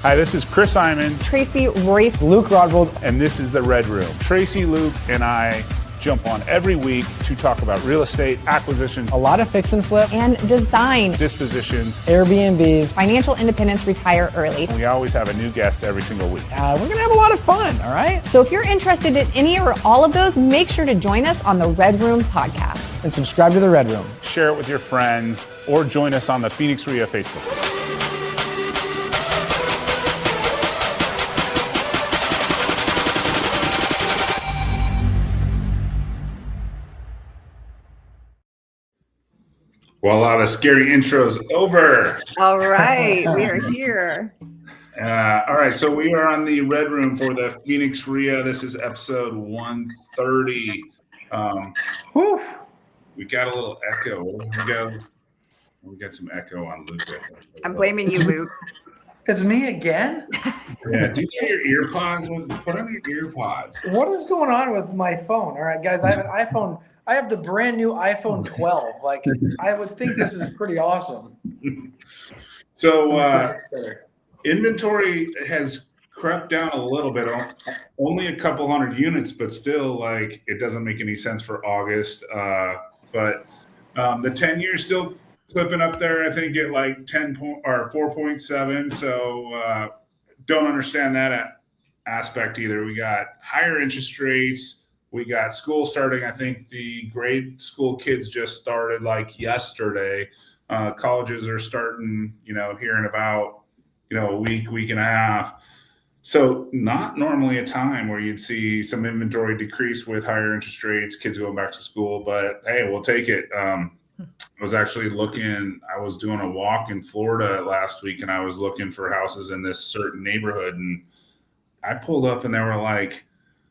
Hi, this is Chris Eymann, Tracy, Royce, Luke Rodvold, and this is the Redroom. Tracy, Luke, and I jump on every week to talk about real estate, acquisition, a lot of fix and flip, and design, dispositions, Airbnbs, financial independence, retire early. We always have a new guest every single week. We're going to have a lot of fun, all right? So if you're interested in any or all of those, make sure to join us on the Redroom podcast. And subscribe to the Redroom. Share it with your friends or join us on the Phoenix RIA Facebook. Well, a lot of scary intros over. All right, we are here. All right, so we are on the Redroom for the Phoenix RIA. This is episode 130. We got a little echo. We got some echo on Luke. I'm blaming you, Luke. It's me again? Yeah, do you get your ear pods? Put on your ear pods. What is going on with my phone? All right, guys, I have an iPhone. I have the brand new iPhone 12. Like, I would think this is pretty awesome. So inventory has crept down a little bit, only a couple hundred units, but still, like, it doesn't make any sense for August. But the 10-year still clipping up there, I think, at like 4.7. So don't understand that aspect either. We got higher interest rates. We got school starting. I think the grade school kids just started like yesterday. Colleges are starting, here in about, a week and a half. So not normally a time where you'd see some inventory decrease with higher interest rates, kids going back to school, but hey, we'll take it. I was actually I was doing a walk in Florida last week and I was looking for houses in this certain neighborhood and I pulled up and they were like,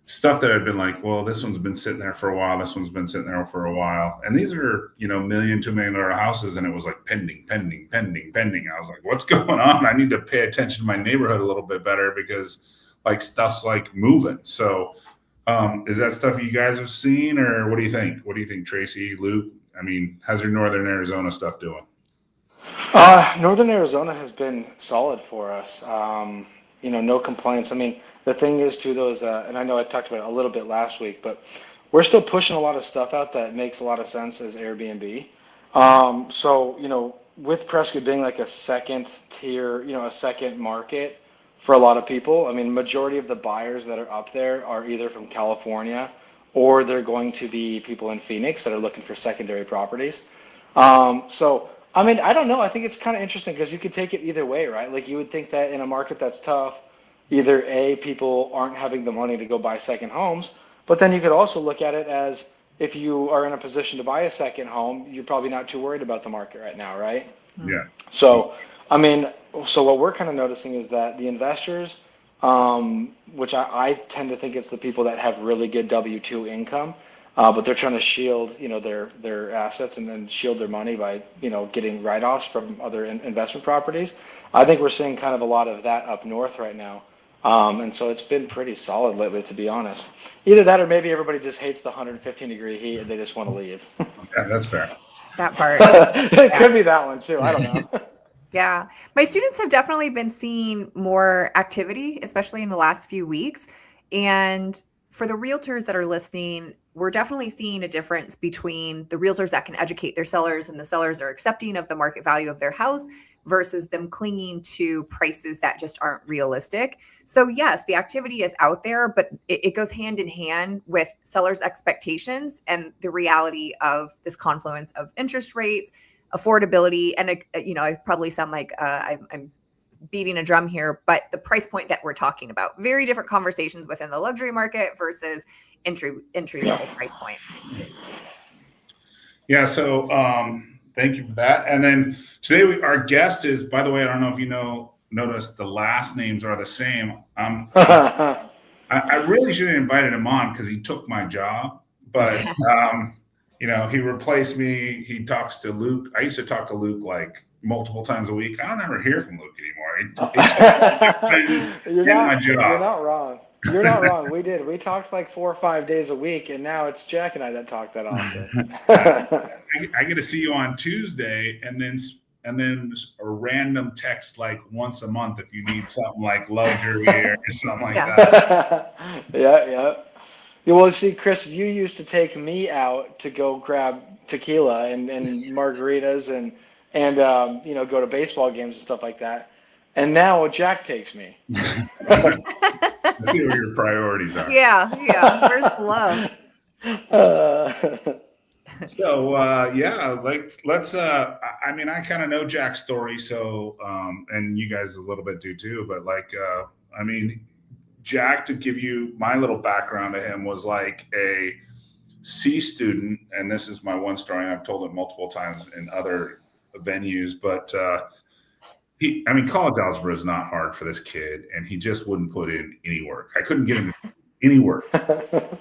stuff that had been like, well, this one's been sitting there for a while. This one's been sitting there for a while. And these are, $1 million, $2 million houses. And it was like pending. I was like, what's going on? I need to pay attention to my neighborhood a little bit better because like stuff's like moving. So is that stuff you guys have seen or what do you think? What do you think, Tracy, Luke? I mean, how's your Northern Arizona stuff doing? Northern Arizona has been solid for us. No complaints. I mean, the thing is too, those, and I know I talked about it a little bit last week, but we're still pushing a lot of stuff out that makes a lot of sense as Airbnb. So, with Prescott being like a second tier, a second market for a lot of people, I mean, majority of the buyers that are up there are either from California or they're going to be people in Phoenix that are looking for secondary properties. So, I mean, I don't know. I think it's kind of interesting because you could take it either way, right? Like you would think that in a market that's tough, either A, people aren't having the money to go buy second homes, but then you could also look at it as if you are in a position to buy a second home, you're probably not too worried about the market right now, right? Yeah. So, I mean, so what we're kind of noticing is that the investors, which I tend to think it's the people that have really good W-2 income, but they're trying to shield, their assets and then shield their money by, getting write-offs from other investment properties. I think we're seeing kind of a lot of that up north right now. And so it's been pretty solid lately, to be honest. Either that or maybe everybody just hates the 115-degree heat and they just want to leave. Yeah, that's fair. That part. It could be that one too. I don't know. Yeah. My students have definitely been seeing more activity, especially in the last few weeks. And for the realtors that are listening, we're definitely seeing a difference between the realtors that can educate their sellers and the sellers are accepting of the market value of their house versus them clinging to prices that just aren't realistic. So yes, the activity is out there, but it goes hand in hand with sellers' expectations and the reality of this confluence of interest rates, affordability, and I probably sound like I'm beating a drum here, but the price point that we're talking about, very different conversations within the luxury market versus entry level price point. Yeah. So thank you for that. And then today our guest is, by the way, I don't know if you noticed the last names are the same. I really should have invited him on because he took my job, but he replaced me. He talks to Luke. I used to talk to Luke like multiple times a week. I don't ever hear from Luke anymore. You're not wrong. You're not wrong. We did. We talked like 4 or 5 days a week, and now it's Jack and I that talk that often. I get to see you on Tuesday, and then a random text like once a month if you need something like luxury or something like that. Yeah. Well, see, Chris, you used to take me out to go grab tequila and margaritas and go to baseball games and stuff like that. And now Jack takes me. Let's see where your priorities are. Yeah. Where's the love? So let's I mean, I kind of know Jack's story, so and you guys a little bit do too, but I mean, Jack, to give you my little background to him, was like a C student, and this is my one story, and I've told it multiple times in other venues, but college algebra is not hard for this kid, and he just wouldn't put in any work. I couldn't get him any work.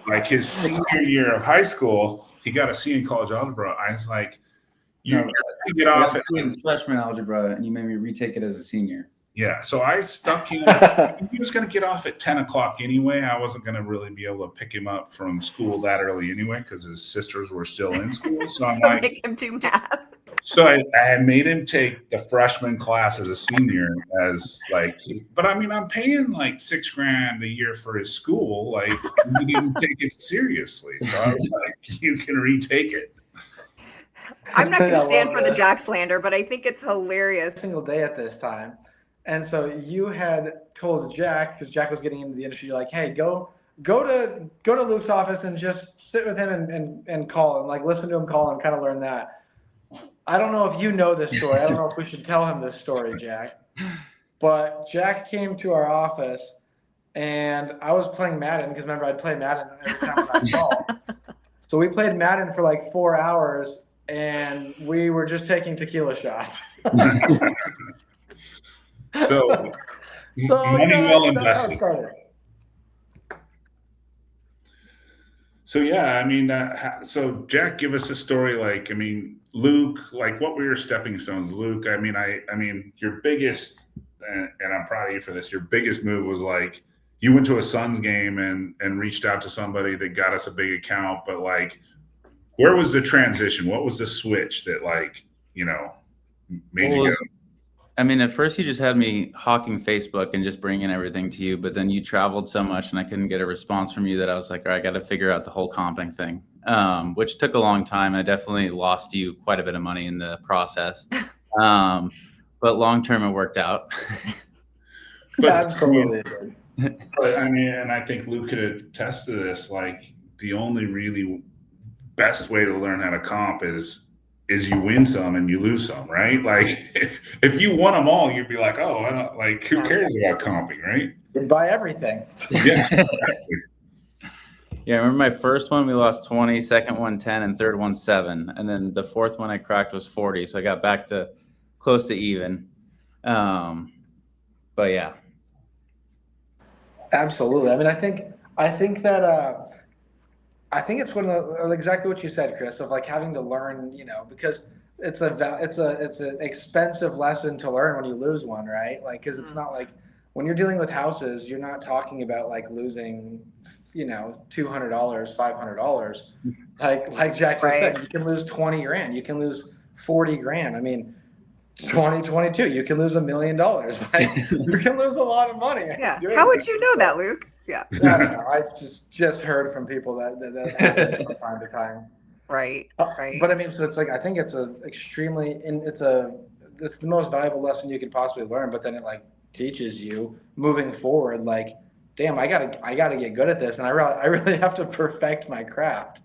Like his senior year of high school, he got a C in college algebra. I was like, you get off at freshman algebra, and you made me retake it as a senior. Yeah, so I stuck him. He was going to get off at 10 o'clock anyway. I wasn't going to really be able to pick him up from school that early anyway because his sisters were still in school. So I'm like, make him do math. So I had made him take the freshman class as a senior, but I mean, I'm paying like $6,000 a year for his school. Like, he didn't take it seriously. So I was like, you can retake it. I'm not going to stand for the Jack slander, but I think it's hilarious. Single day at this time. And so you had told Jack, because Jack was getting into the industry, you're like, hey, go to Luke's office and just sit with him and call and like listen to him call and kind of learn that. I don't know if you know this story. I don't know if we should tell him this story, Jack. But Jack came to our office and I was playing Madden because remember I'd play Madden every time I call. So we played Madden for like 4 hours and we were just taking tequila shots. So money well invested. So yeah, I mean, so Jack, give us a story. Like, I mean, Luke, like, what were your stepping stones, Luke? I mean, your biggest, and I'm proud of you for this. Your biggest move was like you went to a Suns game and reached out to somebody that got us a big account. But like, where was the transition? What was the switch that made you go? I mean, at first you just had me hawking Facebook and just bringing everything to you, but then you traveled so much and I couldn't get a response from you that I was like, all right, I got to figure out the whole comping thing, which took a long time. I definitely lost you quite a bit of money in the process. But long-term it worked out. Absolutely. But I mean, and I think Luke could attest to this, like the only really best way to learn how to comp is you win some and you lose some, right? Like if you won them all, you'd be like, oh, I don't like, who cares about comping, right? You'd buy everything. Yeah. Exactly. Yeah, I remember my first one, we lost 20, second one 10, and third one 7. And then the fourth one I cracked was 40. So I got back to close to even. But yeah. Absolutely. I mean, I think that I think it's exactly what you said, Chris, of like having to learn, because it's an expensive lesson to learn when you lose one, right? Like, because it's not like when you're dealing with houses, you're not talking about like losing, $200, $500. Like Jack just said, you can lose 20 grand, you can lose 40 grand. I mean, 2022, you can lose $1 million. Like, you can lose a lot of money. Yeah. How would you know that, Luke? Yeah. I don't know. I just heard from people that happens from time to time. Right. But I mean, so it's like I think it's it's the most valuable lesson you could possibly learn. But then it like teaches you moving forward. Like, damn, I gotta get good at this, and I really have to perfect my craft.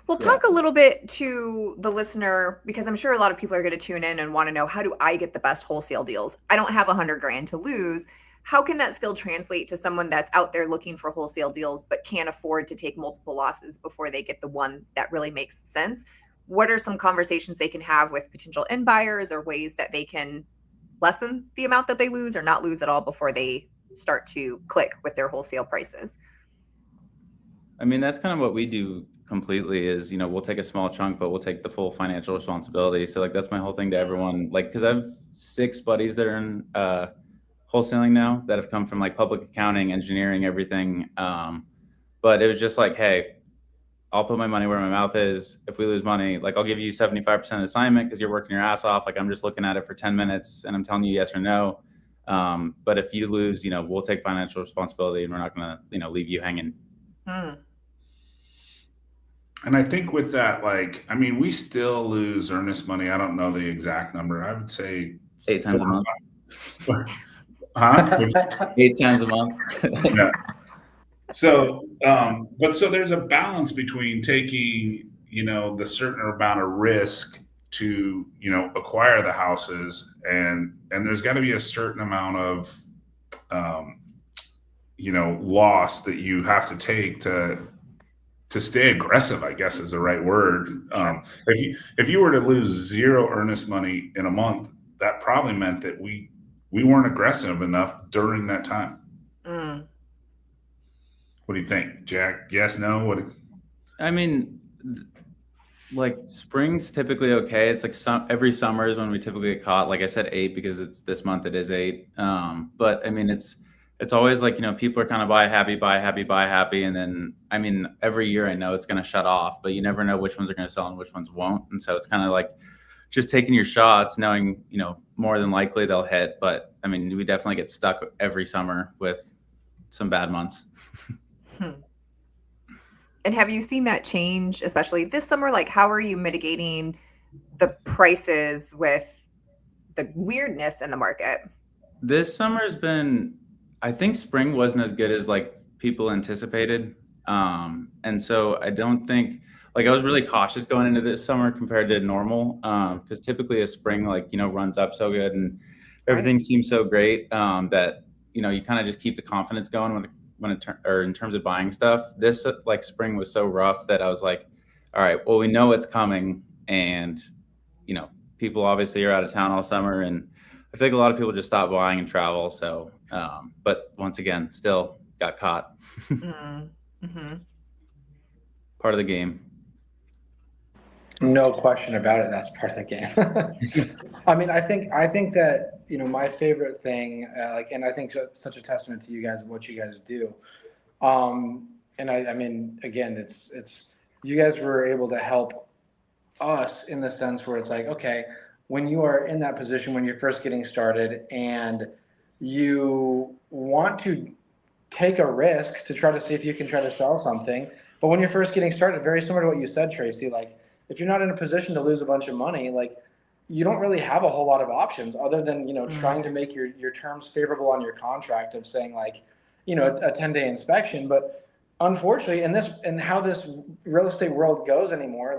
Well, talk a little bit to the listener, because I'm sure a lot of people are going to tune in and want to know, how do I get the best wholesale deals? I don't have $100 grand to lose. How can that skill translate to someone that's out there looking for wholesale deals, but can't afford to take multiple losses before they get the one that really makes sense? What are some conversations they can have with potential end buyers, or ways that they can lessen the amount that they lose or not lose at all before they start to click with their wholesale prices? I mean, that's kind of what we do completely is, we'll take a small chunk, but we'll take the full financial responsibility. So like, that's my whole thing to everyone, like, cause I have 6 buddies that are in, wholesaling now that have come from like public accounting, engineering, everything. But it was just like, hey, I'll put my money where my mouth is. If we lose money, like I'll give you 75% of the assignment because you're working your ass off. Like I'm just looking at it for 10 minutes and I'm telling you yes or no. But if you lose, we'll take financial responsibility and we're not going to, leave you hanging. And I think with that, we still lose earnest money. I don't know the exact number. I would say 8 times a month. Huh? 8 times a month. Yeah. So there's a balance between taking, the certain amount of risk to, acquire the houses, and there's got to be a certain amount of, loss that you have to take to stay aggressive, I guess is the right word. Sure. If you were to lose zero earnest money in a month, that probably meant that we weren't aggressive enough during that time. What do you think, Jack? Yes, no? What? I mean, like spring's typically okay. It's like every summer is when we typically get caught. Like I said, 8 because it's this month. It is 8. But I mean, it's always like, people are kind of buy happy. And then, every year I know it's going to shut off, but you never know which ones are going to sell and which ones won't. And so it's kind of like just taking your shots, knowing, more than likely they'll hit. But we definitely get stuck every summer with some bad months. And have you seen that change, especially this summer? Like, how are you mitigating the prices with the weirdness in the market? This summer's been, I think spring wasn't as good as like people anticipated. And so I don't think, like I was really cautious going into this summer compared to normal, because typically a spring runs up so good and everything seems so great, that you kind of just keep the confidence going or in terms of buying stuff. This spring was so rough that I was like, all right, well, we know it's coming, and people obviously are out of town all summer, and I think a lot of people just stop buying and travel. So, but once again, still got caught. Part of the game. No question about it. That's part of the game. I think that, my favorite thing, and I think such a testament to you guys, what you guys do. And again, it's you guys were able to help us in the sense where it's like, okay, when you are in that position, when you're first getting started and you want to take a risk to try to see if you can try to sell something. But when you're first getting started, very similar to what you said, Tracy, if you're not in a position to lose a bunch of money, you don't really have a whole lot of options other than, trying to make your terms favorable on your contract of saying a 10-day inspection. But unfortunately, in how this real estate world goes anymore,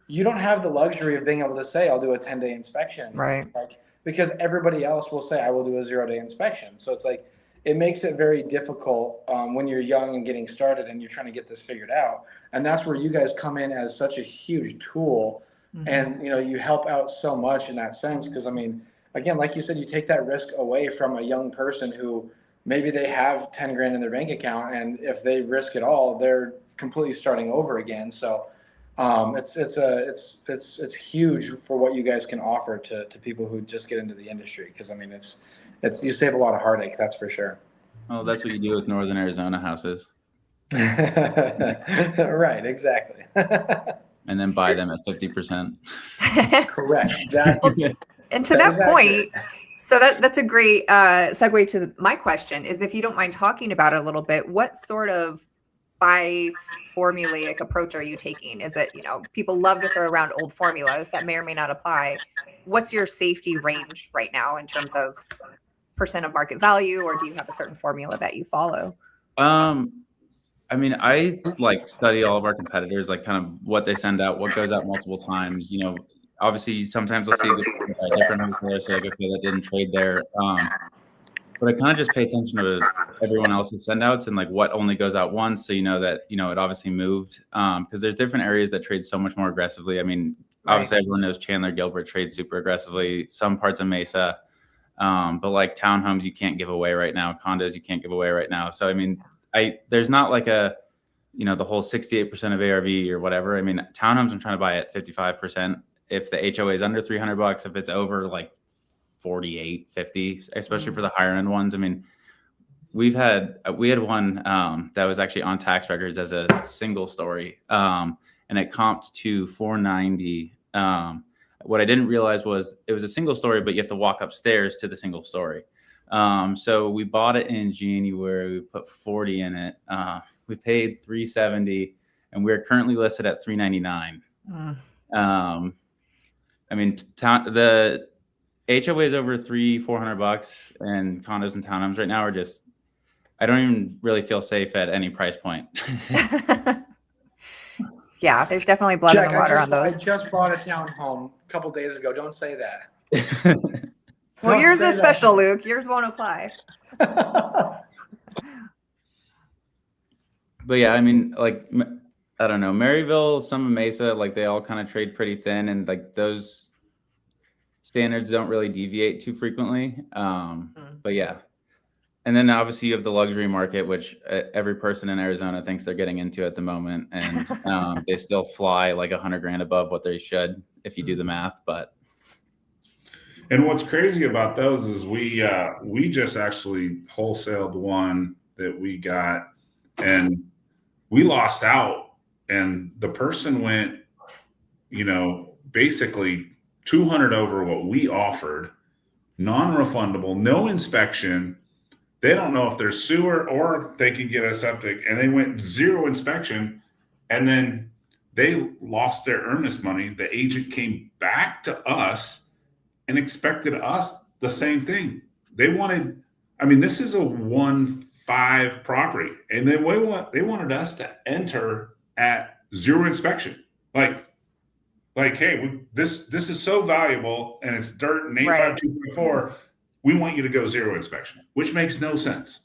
you don't have the luxury of being able to say, I'll do a 10-day inspection. Right. Because everybody else will say, I will do a 0-day inspection. So it's it makes it very difficult when you're young and getting started and you're trying to get this figured out. And that's where you guys come in as such a huge tool. And, you help out so much in that sense. Because, again, like you said, you take that risk away from a young person who maybe they have 10 grand in their bank account. And if they risk it all, they're completely starting over again. So it's huge for what you guys can offer to people who just get into the industry. Because, it's you save a lot of heartache, that's for sure. Oh, that's what you do with Northern Arizona houses. Right, exactly. And then buy them at 50%. Correct. And to that point, so that's a great segue to my question is, if you don't mind talking about it a little bit, what sort of buy formulaic approach are you taking? Is it, people love to throw around old formulas that may or may not apply. What's your safety range right now in terms of percent of market value, or do you have a certain formula that you follow? I study all of our competitors, kind of what they send out, what goes out multiple times. Obviously sometimes we'll see the different wholesalers say, okay, that didn't trade there. But I kind of just pay attention to everyone else's send outs and what only goes out once. So, that, it obviously moved, because there's different areas that trade so much more aggressively. Obviously everyone knows Chandler Gilbert trades super aggressively, some parts of Mesa. But townhomes, you can't give away right now. Condos, you can't give away right now. So, there's not the whole 68% of ARV or whatever. Townhomes, I'm trying to buy at 55%. If the HOA is under $300, if it's over 48, 50, especially for the higher end ones. I mean, we had one that was actually on tax records as a single story, and it comped to 490. What I didn't realize was it was a single story, but you have to walk upstairs to the single story. So we bought it in January. We put 40 in it. We paid 370, and we're currently listed at 399. I mean, the HOA is over $400, and condos and townhomes right now are just, I don't even really feel safe at any price point. Yeah, there's definitely blood in the water on those. I just bought a townhome a couple days ago. Don't say that. Well, yours is special, Luke. Yours won't apply. But yeah, I mean, like, I don't know, Maryville, some of Mesa, like they all kind of trade pretty thin, and like those standards don't really deviate too frequently. But yeah. And then obviously you have the luxury market, which every person in Arizona thinks they're getting into at the moment. And they still fly like $100,000 above what they should if you do the math. But and what's crazy about those is we just actually wholesaled one that we got, and we lost out, and the person went, basically 200 over what we offered, non-refundable, no inspection. They don't know if there's sewer or they can get a septic, and they went 0 inspection, and then they lost their earnest money. The agent came back to us and expected us the same thing. They wanted, this is a 1.5 property, and then they wanted us to enter at 0 inspection. Like, hey, this is so valuable, and it's dirt and 852.4. We want you to go 0 inspection, which makes no sense.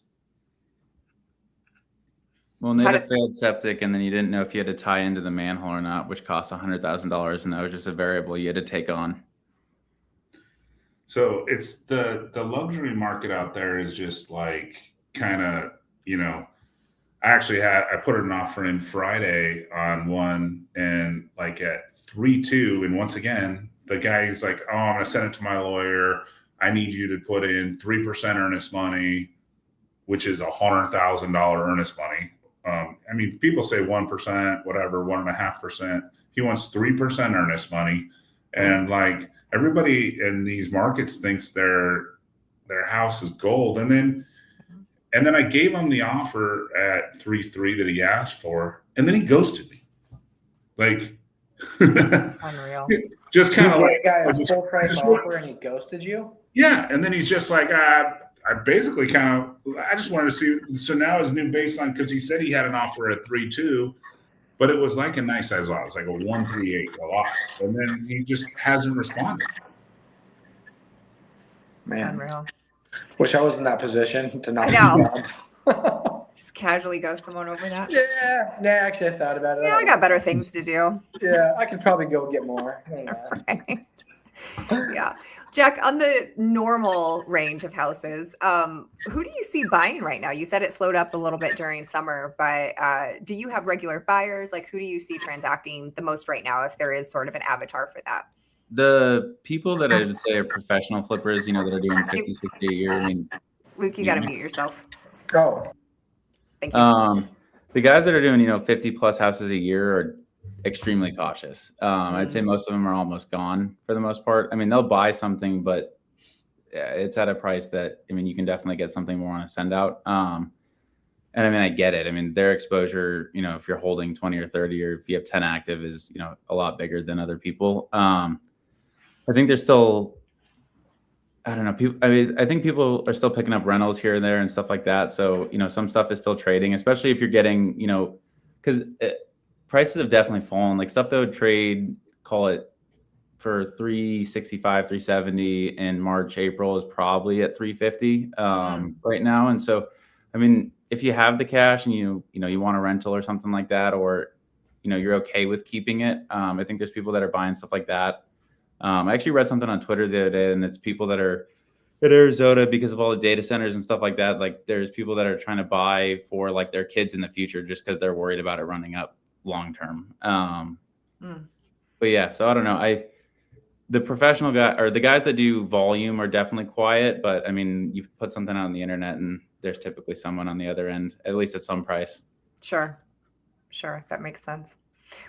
Well, and they had a failed septic, and then you didn't know if you had to tie into the manhole or not, which cost $100,000, and that was just a variable you had to take on. So it's the luxury market out there is just like kind of, I put an offer in Friday on one, and like at 3.2, and once again, the guy's like, oh, I'm going to send it to my lawyer. I need you to put in 3% earnest money, which is $100,000 earnest money. People say 1%, whatever, 1.5%. He wants 3% earnest money. And like everybody in these markets thinks their house is gold. And then I gave him the offer at 3.3 that he asked for, and then he ghosted me. Like, unreal. Just kind of like a full price offer, and he ghosted you. Yeah, and then he's just like, I basically I just wanted to see. So now his new baseline, because he said he had an offer at 3.2, but it was like a nice size lot. It's like a 1.38 a lot, and then he just hasn't responded. Man, unreal. Wish I was in that position to not. I know. Just casually ghost someone over that. Yeah, actually, I thought about it. Yeah, I got better things to do. Yeah, I could probably go get more. Right. Yeah. Jack, on the normal range of houses, who do you see buying right now? You said it slowed up a little bit during summer, but do you have regular buyers? Like, who do you see transacting the most right now, if there is sort of an avatar for that? The people that I would say are professional flippers, that are doing 50, 60 a year. Luke, you got to mute yourself. Oh. Thank you. The guys that are doing, 50 plus houses a year are extremely cautious. I'd say most of them are almost gone for the most part. They'll buy something, but it's at a price that, you can definitely get something more on a send out. And I get it. Their exposure, if you're holding 20 or 30, or if you have 10 active, is, a lot bigger than other people. I think there's still, I don't know. I think people are still picking up rentals here and there and stuff like that. So, some stuff is still trading, especially if you're getting, because prices have definitely fallen. Like stuff that would trade, call it for 365, 370 in March, April, is probably at 350 right now. And so, if you have the cash and you want a rental or something like that, or, you're okay with keeping it. I think there's people that are buying stuff like that. I actually read something on Twitter the other day, and it's people that are at Arizona because of all the data centers and stuff like that. Like there's people that are trying to buy for like their kids in the future, just because they're worried about it running up long term. But yeah, so I don't know. the professional guy or the guys that do volume are definitely quiet, but I mean, you put something out on the internet and there's typically someone on the other end, at least at some price. Sure. That makes sense.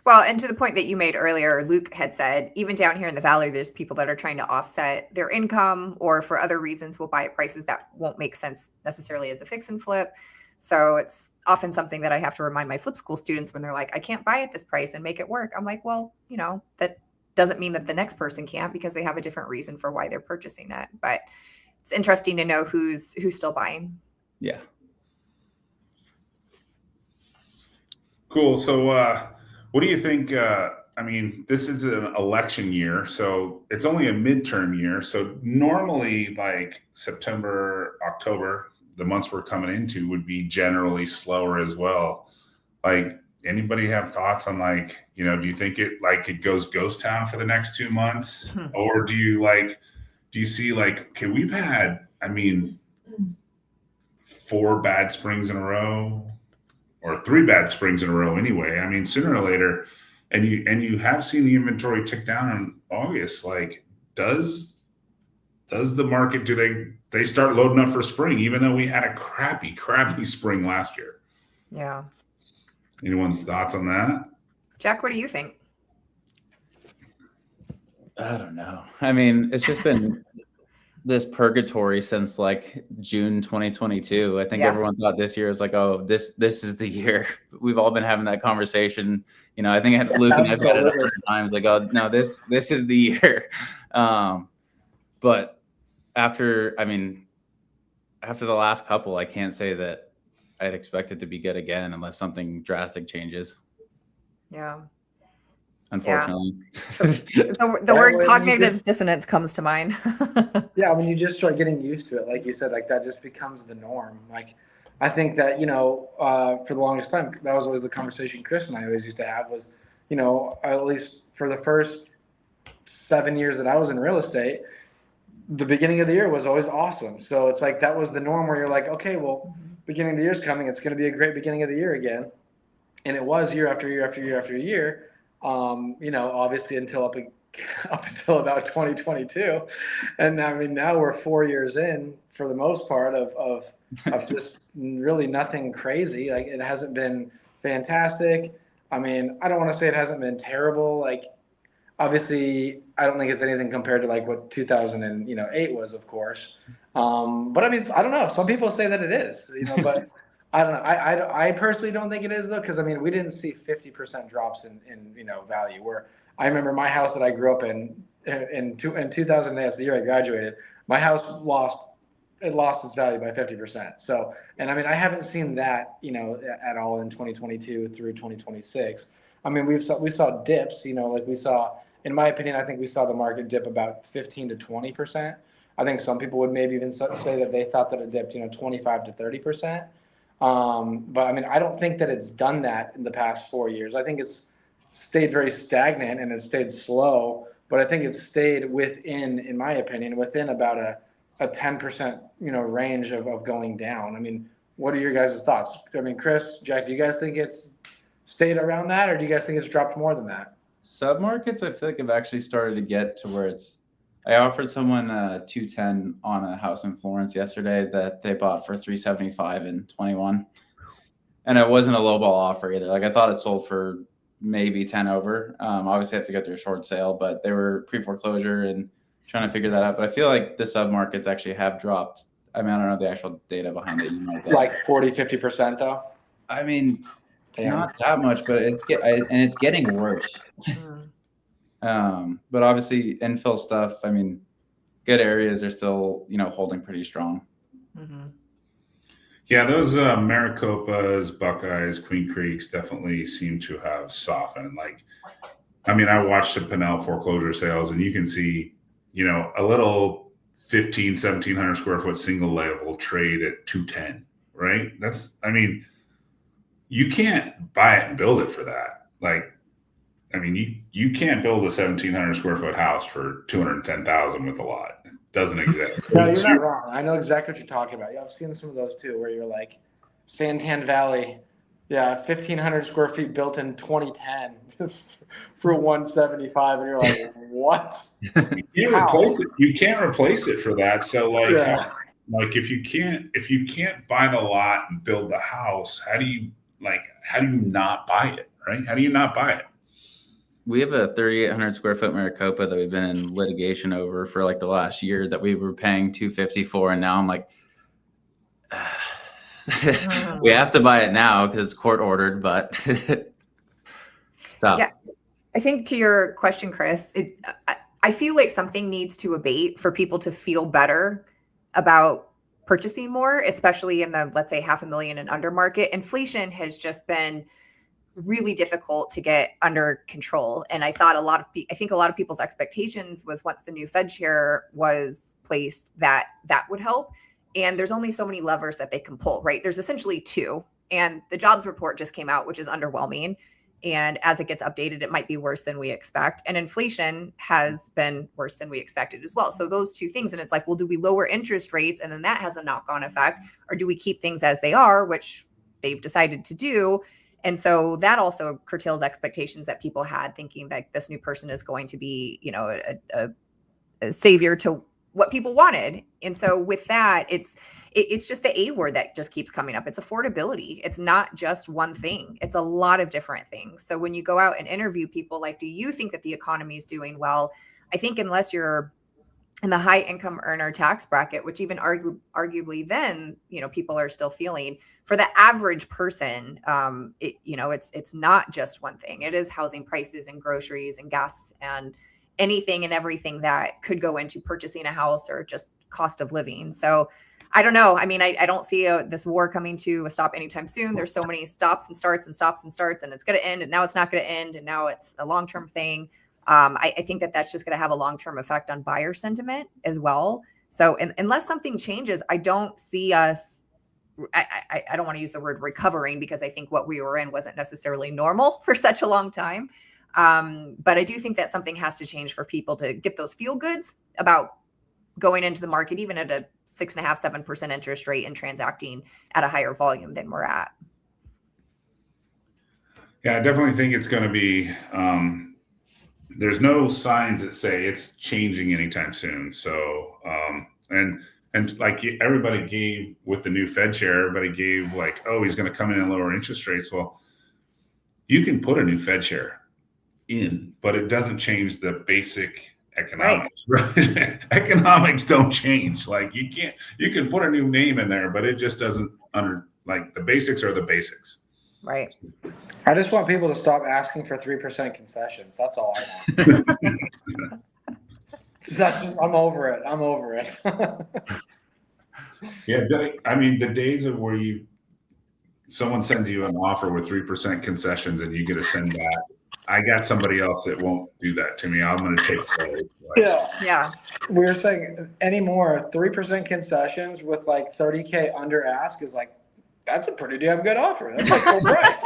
Well, and to the point that you made earlier, Luke had said, even down here in the valley, there's people that are trying to offset their income or for other reasons will buy at prices that won't make sense necessarily as a fix and flip. So it's often something that I have to remind my flip school students when they're like, I can't buy at this price and make it work. I'm like, well, that doesn't mean that the next person can't because they have a different reason for why they're purchasing it. But it's interesting to know who's still buying. Yeah. Cool. So, what do you think? I mean, this is an election year, so it's only a midterm year. So normally, like September, October, the months we're coming into would be generally slower as well. Like, anybody have thoughts on like, do you think it goes ghost town for the next 2 months, or do you see like, okay, we've had, I mean, 4 bad springs in a row. Or 3 bad springs in a row anyway. I mean, sooner or later, and you have seen the inventory tick down in August. Like, does the market, do they start loading up for spring, even though we had a crappy spring last year? Yeah. Anyone's thoughts on that? Jack, what do you think? I don't know. I mean, it's just been this purgatory since like June 2022. I think everyone thought this year was like, oh, this is the year. We've all been having that conversation. I think Luke and I said it 100 times, like, oh no, this is the year. But after the last couple, I can't say that I'd expect it to be good again unless something drastic changes. Yeah. Unfortunately. The word cognitive dissonance comes to mind. Yeah, when you just start getting used to it, like you said, like that just becomes the norm. Like, I think that, for the longest time, that was always the conversation Chris and I always used to have was, at least for the first 7 years that I was in real estate, the beginning of the year was always awesome. So it's like that was the norm where you're like, okay, well, beginning of the year's coming. It's going to be a great beginning of the year again. And it was year after year after year after year. Obviously until up until about 2022. And I mean, now we're 4 years in for the most part of just really nothing crazy. Like, it hasn't been fantastic. I mean, I don't want to say it hasn't been terrible. Like, obviously I don't think it's anything compared to like what 2008 was, of course. But I mean, I don't know. Some people say that it is, but I don't know. I personally don't think it is though, because I mean, we didn't see 50% drops in value. Where I remember my house that I grew up in 2008, that's the year I graduated. My house lost its value by 50%. So, and I mean, I haven't seen that at all in 2022 through 2026. I mean, we saw dips. Like we saw, in my opinion, I think we saw the market dip about 15 to 20%. I think some people would maybe even say that they thought that it dipped 25 to 30%. But I mean, I don't think that it's done that in the past 4 years. I think it's stayed very stagnant and it stayed slow, but I think it's stayed within, in my opinion, within about a 10%, range of going down. I mean, what are your guys' thoughts? I mean, Chris, Jack, do you guys think it's stayed around that, or do you guys think it's dropped more than that? Submarkets, I feel like have actually started to get to where I offered someone 210 on a house in Florence yesterday that they bought for 375 in 21. And it wasn't a lowball offer either. Like, I thought it sold for maybe 10 over. Obviously I have to get their short sale, but they were pre-foreclosure and trying to figure that out. But I feel like the submarkets actually have dropped. I mean, I don't know the actual data behind it. Like 40, 50% though? I mean, not that much, but it's getting worse. But obviously infill stuff, I mean, good areas are still, holding pretty strong. Mm-hmm. Yeah, those Maricopas, Buckeyes, Queen Creeks definitely seem to have softened. Like, I mean, I watched the Pinell foreclosure sales, and you can see, a little 1,700 square foot single level trade at 210, right? I mean, you can't buy it and build it for that. Like, I mean, you can't build a 1,700 square foot house for 210,000 with a lot. It doesn't exist. No, you're not wrong. I know exactly what you're talking about. Yeah, I've seen some of those too, where you're like, Santan Valley, 1,500 square feet built in 2010 for 175, and you're like, what? You can't replace it. You can't replace it for that. So like, Yeah. if you can't buy the lot and build the house, how do you not buy it, right? How do you not buy it? We have a 3,800 square foot Maricopa that we've been in litigation over for like the last year that we were paying $250 for, and now I'm like, we have to buy it now because it's court ordered, but stop. Yeah. I think to your question, Chris, I feel like something needs to abate for people to feel better about purchasing more, especially in the, let's say, $500,000 and under market. Inflation has just been really difficult to get under control. And I thought I think a lot of people's expectations was once the new Fed chair was placed, that would help. And there's only so many levers that they can pull, right? There's essentially two. And the jobs report just came out, which is underwhelming. And as it gets updated, it might be worse than we expect. And inflation has been worse than we expected as well. So those two things. And it's like, well, do we lower interest rates? And then that has a knock-on effect. Or do we keep things as they are, which they've decided to do? And so that also curtails expectations that people had, thinking that this new person is going to be, you know, a savior to what people wanted. And so with that, it's just the A word that just keeps coming up. It's affordability. It's not just one thing. It's a lot of different things. So when you go out and interview people, like, do you think that the economy is doing well? I think unless you're in the high income earner tax bracket, which even arguably then, you know, people are still feeling, for the average person, it's not just one thing. It is housing prices and groceries and gas and anything and everything that could go into purchasing a house or just cost of living. So I don't know. I mean, I don't see this war coming to a stop anytime soon. There's so many stops and starts and stops and starts, and it's going to end, and now it's not going to end, and now it's a long-term thing. I think that's just going to have a long-term effect on buyer sentiment as well. So unless something changes, I don't see us, I don't want to use the word recovering, because I think what we were in wasn't necessarily normal for such a long time. But I do think that something has to change for people to get those feel goods about going into the market, even at a 6.5%, 7% interest rate, and transacting at a higher volume than we're at. Yeah, I definitely think it's going to be, there's no signs that say it's changing anytime soon. So, and like everybody gave with the new Fed chair, everybody gave like, oh, he's going to come in and lower interest rates. Well, you can put a new Fed chair in, but it doesn't change the basic economics. Right? Economics don't change. Like you can put a new name in there, but it just doesn't like the basics are the basics. Right. I just want people to stop asking for 3% concessions. That's all I want. I'm over it. I'm over it. Yeah. I mean, the days of where someone sends you an offer with 3% concessions and you get to send that. I got somebody else that won't do that to me. I'm going to take those. Yeah. We're saying anymore, 3% concessions with like 30K under ask is like, that's a pretty damn good offer. That's like full price.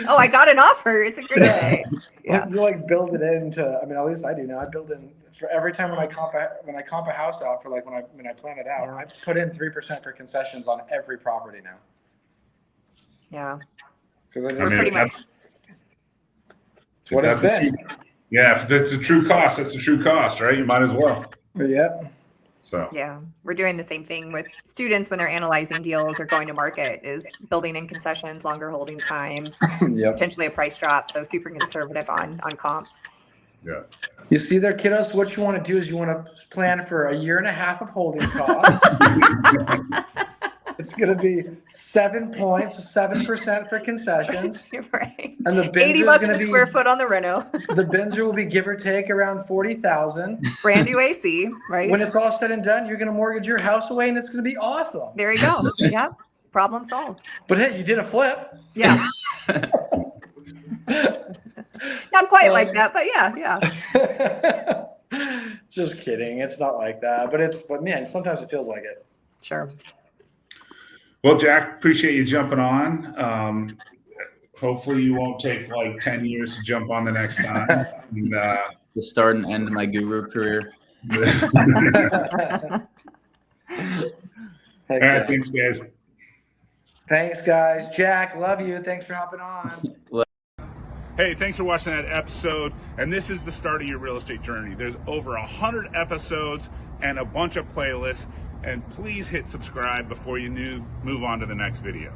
Oh, I got an offer. It's a great day. Yeah. You like build it into, I mean, at least I do now. I build in for every time when I comp a house out for like when I plan it out, I put in 3% for concessions on every property now. Yeah. Because pretty much. It's what it's been. Yeah, if that's a true cost, that's a true cost, right? You might as well. Yeah. So yeah, we're doing the same thing with students when they're analyzing deals or going to market, is building in concessions, longer holding time, potentially a price drop. So super conservative on comps. Yeah. You see there, kiddos, what you want to do is you want to plan for a year and a half of holding costs. It's going to be 7 points, 7% for concessions. Right. And the $80 a square foot on the reno. The Benzer will be give or take around 40,000. Brand new AC, right? When it's all said and done, you're going to mortgage your house away, and it's going to be awesome. There you go. Yep. Problem solved. But hey, you did a flip. Yeah. Not quite like that, but yeah. Just kidding. It's not like that, but man, sometimes it feels like it. Sure. Well, Jack, appreciate you jumping on. Hopefully you won't take like 10 years to jump on the next time. And, the start and end of my guru career. All right, thanks, guys. Thanks, guys. Jack, love you. Thanks for hopping on. Hey, thanks for watching that episode. And this is the start of your real estate journey. There's over 100 episodes and a bunch of playlists. And please hit subscribe before you move on to the next video.